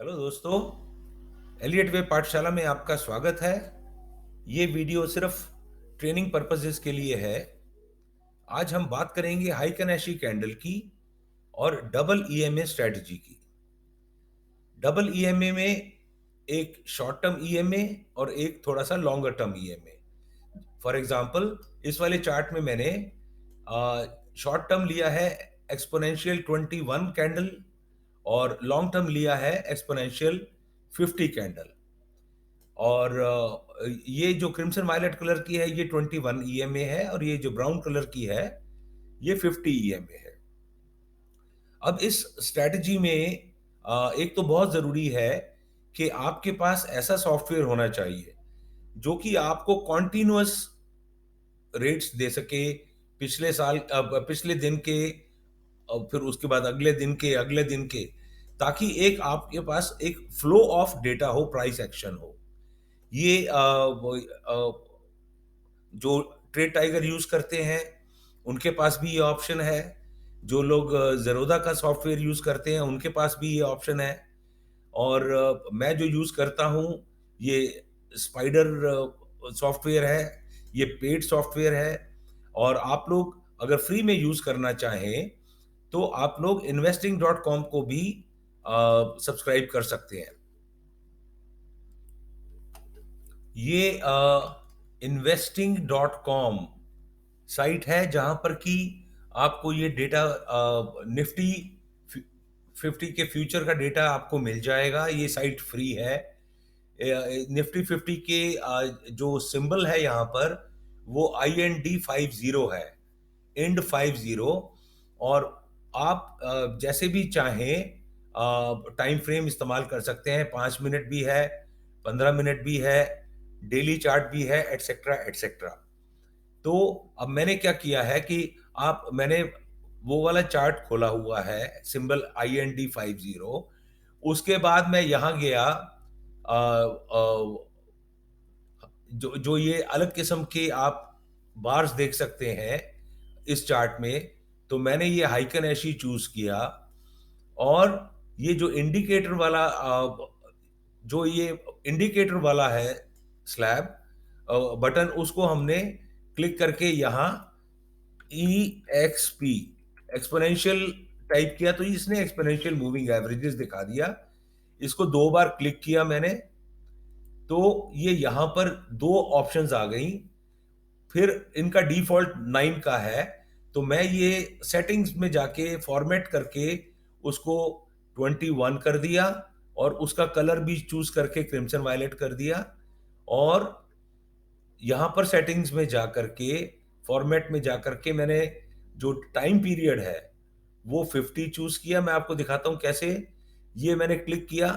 Hello दोस्तों, Elliott वे पाठशाला में आपका स्वागत है। ये वीडियो सिर्फ ट्रेनिंग पर्पसेस के लिए है। आज हम बात करेंगे हाइकनेशी कैंडल की और डबल ईएमए स्ट्रेटजी की। डबल ईएमए में एक शॉर्ट टर्म ईएमए और एक थोड़ा सा longer term EMA. For example, इस वाले चार्ट में मैंने शॉर्ट टर्म लिया है एक्सपोनेंशियल 21 कैंडल और लॉन्ग टर्म लिया है एक्सपोनेंशियल 50 कैंडल। और ये जो क्रिम्सन वायलेट कलर की है ये 21 ईएमए है और ये जो ब्राउन कलर की है ये 50 ईएमए है। अब इस स्ट्रेटजी में एक तो बहुत जरूरी है कि आपके पास ऐसा सॉफ्टवेयर होना चाहिए जो कि आपको कॉन्टिन्यूअस रेट्स दे सके, पिछले साल पिछले दिन के, फिर उसके बाद अगले दिन के, ताकि एक आपके पास एक फ्लो ऑफ डेटा हो, प्राइस एक्शन हो। ये जो ट्रेड टाइगर यूज करते हैं उनके पास भी ये ऑप्शन है। जो लोग ज़ेरोधा का सॉफ्टवेयर यूज करते हैं उनके पास भी ये ऑप्शन है। और मैं जो यूज करता हूँ ये स्पाइडर सॉफ्टवेयर है। ये पेड सॉफ्टवेयर है। और आप लोग अगर फ्री में यूज करना चाहें तो आप लोग investing.com को भी सब्सक्राइब कर सकते हैं। ये investing.com साइट है जहां पर कि आपको ये डेटा, निफ्टी 50 के फ्यूचर का डेटा आपको मिल जाएगा। ये साइट फ्री है। निफ्टी 50 के जो सिंबल है यहाँ पर वो IND 50 है, IND 50। और आप जैसे भी चाहें टाइम फ्रेम इस्तेमाल कर सकते हैं। 5 मिनट भी है, 15 मिनट भी है, डेली चार्ट भी है, एटसेट्रा एटसेट्रा। तो अब मैंने क्या किया है कि मैंने वो वाला चार्ट खोला हुआ है, सिंबल IND 50। उसके बाद मैं यहाँ गया, जो जो ये अलग किस्म के आप बार्स देख सकते हैं इस चार्ट में। तो मैंने ये हाइकन ऐशी चूज किया। और ये जो इंडिकेटर वाला जो ये इंडिकेटर वाला है स्लैब बटन, उसको हमने क्लिक करके यहाँ EXP एक्सपोनेंशियल टाइप किया तो इसने एक्सपोनेंशियल मूविंग एवरेजेस दिखा दिया। इसको 2 बार क्लिक किया मैंने तो ये यहाँ पर 2 ऑप्शंस आ गई। फिर इनका डिफॉल्ट 9 का है तो मैं ये सेटिंग्स में जाके फॉर्मेट करके उसको 21 कर दिया और उसका कलर भी चूज करके क्रिम्सन वायलेट कर दिया। और यहाँ पर सेटिंग्स में जाकर के, फॉर्मेट में जाकर के मैंने जो टाइम पीरियड है वो 50 चूज किया। मैं आपको दिखाता हूँ कैसे। ये मैंने क्लिक किया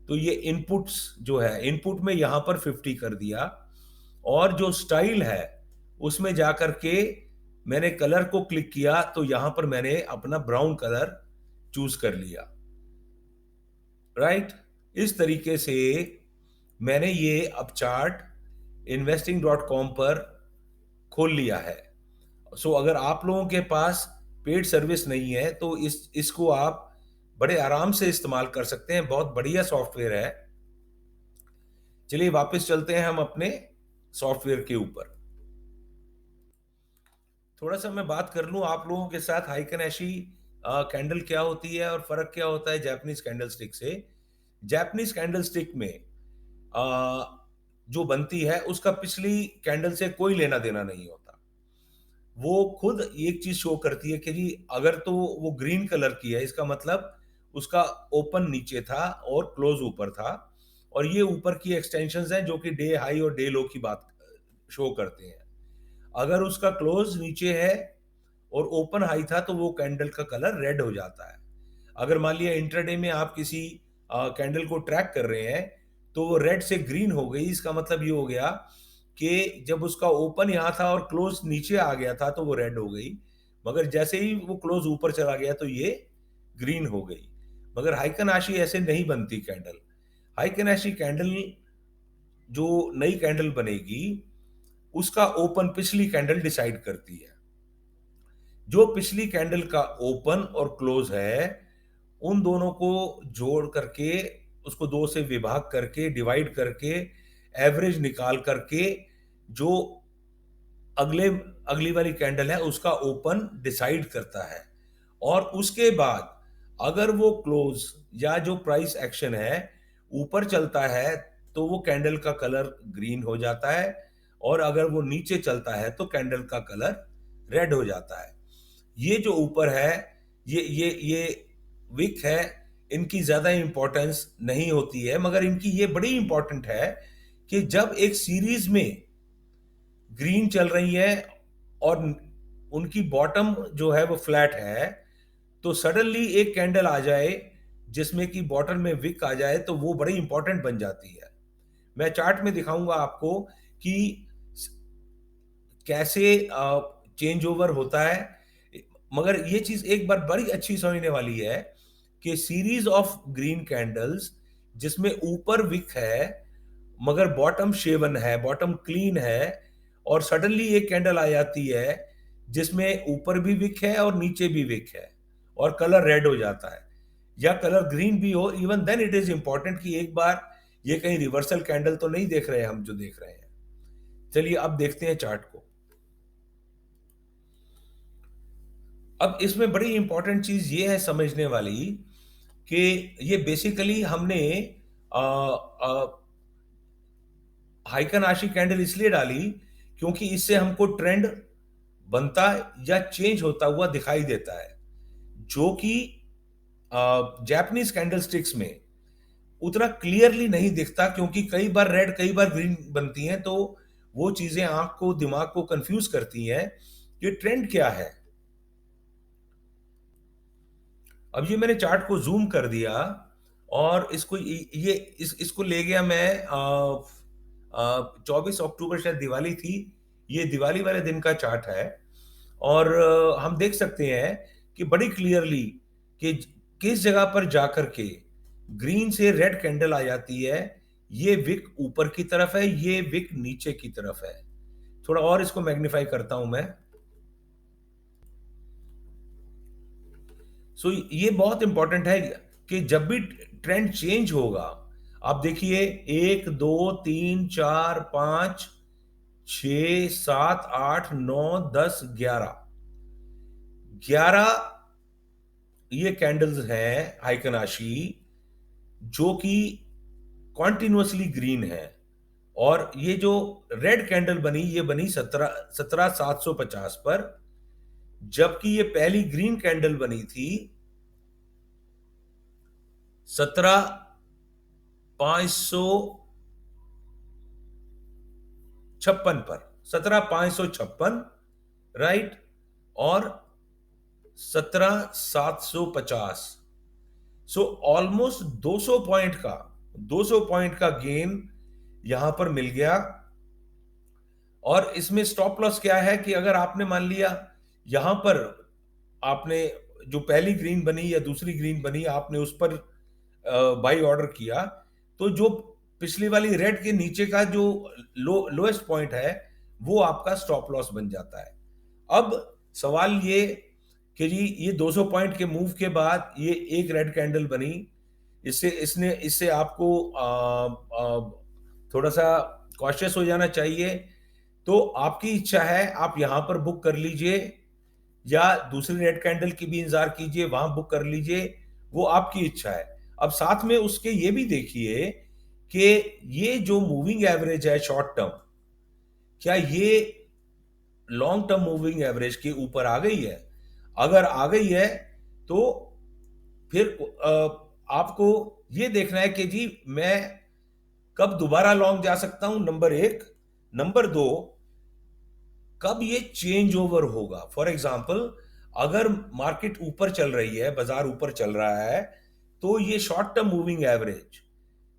तो ये इनपुट्स जो है, इनपुट में यहाँ पर 50 कर दिया। और जो स्टाइल है उसमें जाकर के मैंने कलर को क्लिक किया तो यहाँ पर मैंने अपना ब्राउन कलर चूज कर लिया। राइट। इस तरीके से मैंने ये अब चार्ट investing.com पर खोल लिया है। सो अगर आप लोगों के पास पेड सर्विस नहीं है तो इसको आप बड़े आराम से इस्तेमाल कर सकते हैं। बहुत बढ़िया सॉफ्टवेयर है। चलिए वापस चलते हैं हम अपने सॉफ्टवेयर के ऊपर। थोड़ा सा मैं बात कर लूं आप लोगों के साथ हाइकन ऐशी कैंडल क्या होती है और फर्क क्या होता है जापानीज कैंडल स्टिक से। जापानीज कैंडल स्टिक में जो बनती है उसका पिछली कैंडल से कोई लेना देना नहीं होता। वो खुद एक चीज शो करती है कि जी अगर तो वो ग्रीन कलर की है इसका मतलब उसका ओपन नीचे था और क्लोज ऊपर था। और ये ऊपर की एक्सटेंशंस हैं जो कि डे हाई और डे लो की बात शो करते हैं। अगर उसका क्लोज नीचे है और ओपन हाई था तो वो कैंडल का कलर रेड हो जाता है। अगर मान लिया इंट्राडे में आप किसी कैंडल को ट्रैक कर रहे हैं तो वो रेड से ग्रीन हो गई, इसका मतलब ये हो गया कि जब उसका ओपन यहाँ था और क्लोज नीचे आ गया था तो वो रेड हो गई। मगर जैसे ही वो क्लोज ऊपर चला गया तो ये ग्रीन हो गई। मगर हाइकन आशी ऐसे नहीं बनती कैंडल। हाइकन आशी कैंडल जो नई कैंडल बनेगी उसका ओपन पिछली कैंडल डिसाइड करती है। जो पिछली कैंडल का ओपन और क्लोज है उन दोनों को जोड़ करके उसको दो से विभाग करके, डिवाइड करके, एवरेज निकाल करके जो अगले अगली वाली कैंडल है उसका ओपन डिसाइड करता है। और उसके बाद अगर वो क्लोज या जो प्राइस एक्शन है ऊपर चलता है तो वो कैंडल का कलर ग्रीन हो जाता है, और अगर वो नीचे चलता है तो कैंडल का कलर रेड हो जाता है। ये जो ऊपर है, ये विक है, इनकी ज्यादा इंपॉर्टेंस नहीं होती है, मगर इनकी ये बड़ी इंपॉर्टेंट है कि जब एक सीरीज में ग्रीन चल रही है और उनकी बॉटम जो है वो फ्लैट है, तो सडनली एक कैंडल आ जाए जिसमें कि बॉटम में विक आ जाए तो वो बड़ी इंपॉर्टेंट बन जाती है। मैं चार्ट में दिखाऊंगा आपको कि कैसे चेंज ओवर होता है, मगर ये चीज एक बार बड़ी अच्छी समझने वाली है कि सीरीज ऑफ ग्रीन कैंडल्स जिसमें ऊपर विक है मगर बॉटम शेवन है, बॉटम क्लीन है, और सडनली एक कैंडल आ जाती है जिसमें ऊपर भी विक है और नीचे भी विक है और कलर रेड हो जाता है या कलर ग्रीन भी हो, even then it is important कि एक बार ये कहीं रिवर्सल कैंडल तो नहीं देख रहे हैं हम जो देख रहे हैं। चलिए अब देखते हैं चार्ट को। अब इसमें बड़ी इंपॉर्टेंट चीज ये है समझने वाली कि ये बेसिकली हमने हाइकन आशी कैंडल इसलिए डाली क्योंकि इससे हमको ट्रेंड बनता या चेंज होता हुआ दिखाई देता है, जो कि जापानीज कैंडल स्टिक्स में उतना क्लियरली नहीं दिखता, क्योंकि कई बार रेड कई बार ग्रीन बनती हैं, तो वो चीजें आंख को दिमाग को कंफ्यूज करती हैं कि ट्रेंड क्या है। अब ये मैंने चार्ट को जूम कर दिया और इसको ले गया मैं 24 अक्टूबर, शायद दिवाली थी, ये दिवाली वाले दिन का चार्ट है। और हम देख सकते हैं कि बड़ी क्लियरली कि किस जगह पर जाकर के ग्रीन से रेड कैंडल आ जाती है। ये विक ऊपर की तरफ है, ये विक नीचे की तरफ है। थोड़ा और इसको मैग्नीफाई करता हूं मैं। सो ये बहुत इंपॉर्टेंट है कि जब भी ट्रेंड चेंज होगा, आप देखिए 1 2 3 4 5 6 7 8 9 10 11 11 ये कैंडल्स हैं हाइकनाशी जो कि कॉन्टिन्यूसली ग्रीन है। और ये जो रेड कैंडल बनी ये बनी 17,750 पर, जबकि ये पहली ग्रीन कैंडल बनी थी 17,556 पर, 17,556, राइट, और 17,750। सो ऑलमोस्ट 200 पॉइंट का गेन यहां पर मिल गया। और इसमें स्टॉप लॉस क्या है कि अगर आपने मान लिया यहां पर आपने जो पहली ग्रीन बनी या दूसरी ग्रीन बनी आपने उस पर बाई ऑर्डर किया, तो जो पिछली वाली रेड के नीचे का जो लोएस्ट पॉइंट है वो आपका स्टॉप लॉस बन जाता है। अब सवाल ये कि जी ये 200 पॉइंट के मूव के बाद ये एक रेड कैंडल बनी, इससे आपको थोड़ा सा कॉशियस हो जाना चाहिए। तो आपकी इच्छा है आप यहां पर बुक कर लीजिए या दूसरी रेड कैंडल की भी इंतजार कीजिए, वहां बुक कर लीजिए, वो आपकी इच्छा है। अब साथ में उसके ये भी देखिए कि ये जो मूविंग एवरेज है शॉर्ट टर्म, क्या ये लॉन्ग टर्म मूविंग एवरेज के ऊपर आ गई है? अगर आ गई है तो फिर आपको ये देखना है कि जी मैं कब दोबारा लॉन्ग जा सकता हूं, नंबर एक। नंबर दो, कब ये चेंज ओवर होगा। फॉर एग्जाम्पल अगर मार्केट ऊपर चल रही है, बाजार ऊपर चल रहा है, तो ये शॉर्ट टर्म मूविंग एवरेज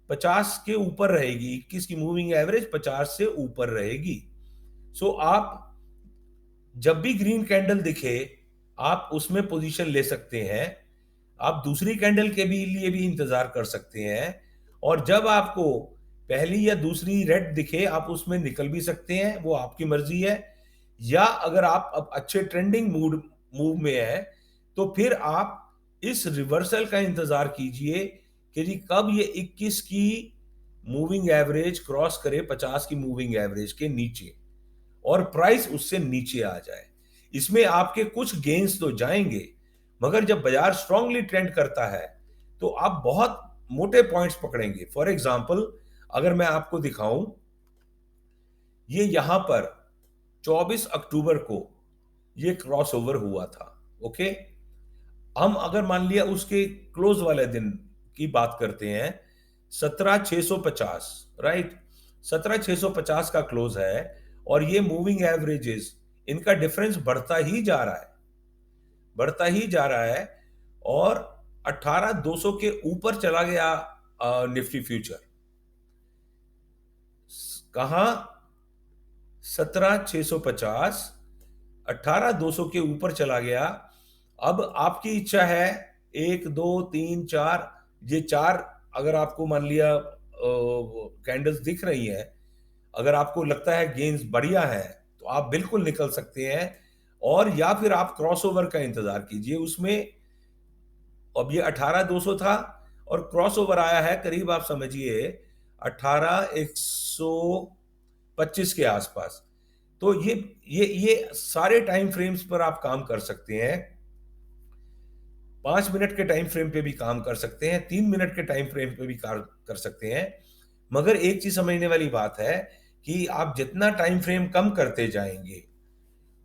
50 के ऊपर रहेगी, 21 की मूविंग एवरेज 50 से ऊपर रहेगी। सो आप जब भी ग्रीन कैंडल दिखे आप उसमें पोजीशन ले सकते हैं, आप दूसरी कैंडल के भी लिए भी इंतजार कर सकते हैं, और जब आपको पहली या दूसरी रेड दिखे आप उसमें निकल भी सकते हैं, वो आपकी मर्जी है। या अगर आप अब अच्छे ट्रेंडिंग मूव में है तो फिर आप इस रिवर्सल का इंतजार कीजिए कि जी कब ये 21 की मूविंग एवरेज क्रॉस करे 50 की मूविंग एवरेज के नीचे और प्राइस उससे नीचे आ जाए। इसमें आपके कुछ गेन्स तो जाएंगे, मगर जब बाजार स्ट्रांगली ट्रेंड करता है तो आप बहुत मोटे पॉइंट्स पकड़ेंगे। फॉर एग्जांपल, अगर मैं आपको दिखाऊं, ये यहां पर 24 अक्टूबर को ये क्रॉसओवर हुआ था। ओके, हम अगर मान लिया उसके क्लोज वाले दिन की बात करते हैं, 17,650, राइट, 17,650 का क्लोज है और ये मूविंग एवरेजेस, इनका डिफरेंस बढ़ता ही जा रहा है, बढ़ता ही जा रहा है और 18,200 के ऊपर चला गया निफ्टी फ्यूचर। कहां? 17,650, 18,200 के ऊपर चला गया। अब आपकी इच्छा है, एक दो तीन चार, ये चार अगर आपको मान लिया कैंडल्स दिख रही हैं, अगर आपको लगता है गेन्स बढ़िया है तो आप बिल्कुल निकल सकते हैं, और या फिर आप क्रॉसओवर का इंतजार कीजिए उसमें। अब ये 18,200 था और क्रॉसओवर आया है करीब आप समझिए 18,125 के आसपास। तो ये सारे टाइम फ्रेम्स पर आप काम कर सकते हैं। 5 मिनट के टाइम फ्रेम पे भी काम कर सकते हैं, 3 मिनट के टाइम फ्रेम पे भी काम कर सकते हैं। मगर एक चीज समझने वाली बात है कि आप जितना टाइम फ्रेम कम करते जाएंगे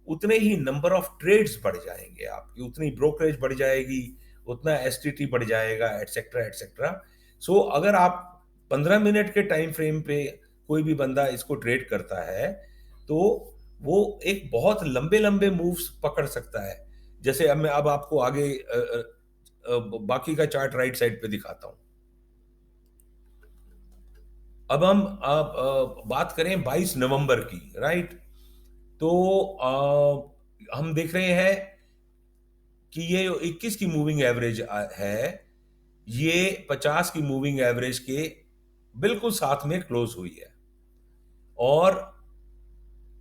उतने ही नंबर ऑफ ट्रेड्स बढ़ जाएंगे आपकी, उतनी ब्रोकरेज बढ़ जाएगी, उतना एसटीटी बढ़ जाएगा, एटसेट्रा एटसेट्रा। सो अगर आप 15 मिनट के टाइम फ्रेम पे कोई भी बंदा इसको ट्रेड करता है तो वो एक बहुत लंबे लंबे मूव्स पकड़ सकता है। जैसे अब मैं अब आपको आगे बाकी का चार्ट राइट साइड पे दिखाता हूं। अब हम बात करें 22 नवंबर की, राइट। तो हम देख रहे हैं कि ये 21 की मूविंग एवरेज है, ये 50 की मूविंग एवरेज के बिल्कुल साथ में क्लोज हुई है और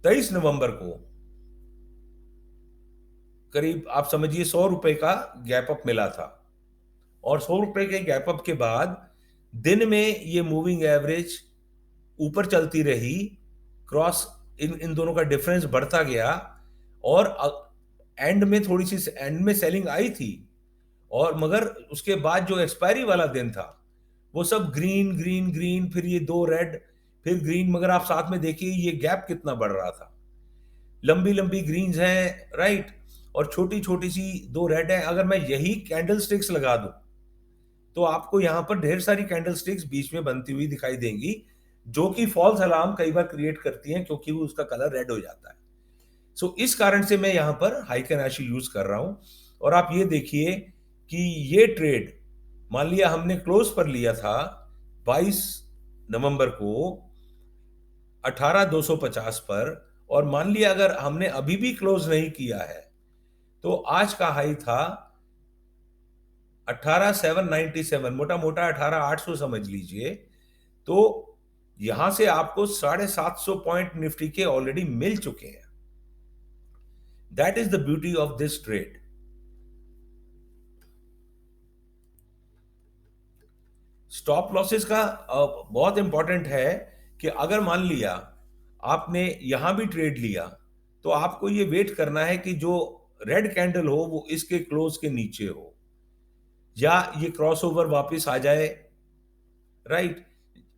23 नवंबर को करीब आप समझिए 100 रुपए का गैप अप मिला था और 100 रुपए के गैप अप के बाद दिन में ये मूविंग एवरेज ऊपर चलती रही, क्रॉस इन इन दोनों का डिफरेंस बढ़ता गया और एंड में थोड़ी सी एंड में सेलिंग आई थी, और मगर उसके बाद जो एक्सपायरी वाला दिन था वो सब ग्रीन ग्रीन ग्रीन, फिर ये दो रेड, फिर ग्रीन। मगर आप साथ में देखिए ये गैप कितना बढ़ रहा था, लंबी लंबी ग्रीन्स हैं, राइट, और छोटी छोटी सी दो रेड है। अगर मैं यही कैंडल स्टिक्स लगा दूं तो आपको यहां पर ढेर सारी कैंडल स्टिक्स बीच में बनती हुई दिखाई देंगी, जो कि फॉल्स अलार्म कई बार क्रिएट करती हैं क्योंकि वो उसका कलर रेड हो जाता है। सो इस कारण से मैं यहां पर हाइकेनाशी यूज कर रहा हूं। और आप ये देखिए कि ये ट्रेड मान लिया हमने क्लोज पर लिया था 22 नवंबर को 18,250 पर, और मान लिया अगर हमने अभी भी क्लोज नहीं किया है तो आज का हाई था 18,797, मोटा मोटा 18,800 समझ लीजिए। तो यहां से आपको 750 पॉइंट निफ्टी के ऑलरेडी मिल चुके हैं। That is the beauty of this trade. Stop losses का बहुत इंपॉर्टेंट है कि अगर मान लिया आपने यहां भी ट्रेड लिया तो आपको ये वेट करना है कि जो रेड कैंडल हो वो इसके क्लोज के नीचे हो, या ये क्रॉसओवर वापस आ जाए, राइट,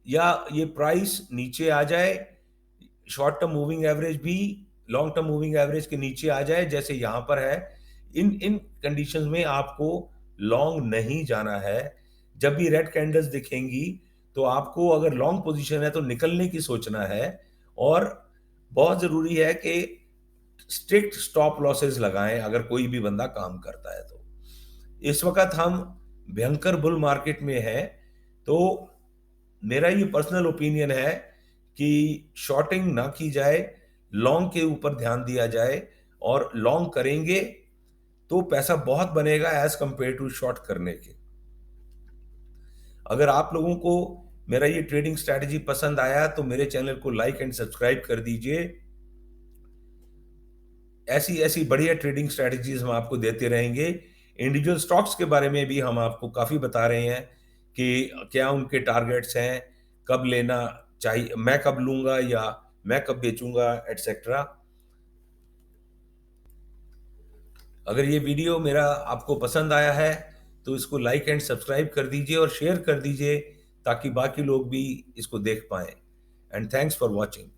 या ये प्राइस नीचे आ जाए, शॉर्ट टर्म मूविंग एवरेज भी लॉन्ग टर्म मूविंग एवरेज के नीचे आ जाए जैसे यहां पर है। इन इन कंडीशंस में आपको लॉन्ग नहीं जाना है। जब भी रेड कैंडल्स दिखेंगी तो आपको अगर लॉन्ग पोजीशन है तो निकलने की सोचना है, और बहुत जरूरी है कि स्ट्रिक्ट स्टॉप लॉसेस लगाएं अगर कोई भी बंदा काम करता है तो। इस वक्त हम भयंकर बुल मार्केट में हैं, तो मेरा ये पर्सनल ओपिनियन है कि शॉर्टिंग ना की जाए, लॉन्ग के ऊपर ध्यान दिया जाए, और लॉन्ग करेंगे तो पैसा बहुत बनेगा एज कंपेयर टू शॉर्ट करने के। अगर आप लोगों को मेरा ये ट्रेडिंग स्ट्रैटेजी पसंद आया तो मेरे चैनल को लाइक एंड सब्सक्राइब कर दीजिए। ऐसी ऐसी बढ़िया ट्रेडिंग स्ट्रैटेजीज हम आपको देते रहेंगे। इंडिविजुअल स्टॉक्स के बारे में भी हम आपको काफी बता रहे हैं कि क्या उनके टारगेट्स हैं, कब लेना चाहिए, मैं कब लूँगा या मैं कब बेचूँगा, एटसेट्रा। अगर ये वीडियो मेरा आपको पसंद आया है, तो इसको लाइक एंड सब्सक्राइब कर दीजिए और शेयर कर दीजिए ताकि बाकी लोग भी इसको देख पाएँ। And thanks for watching.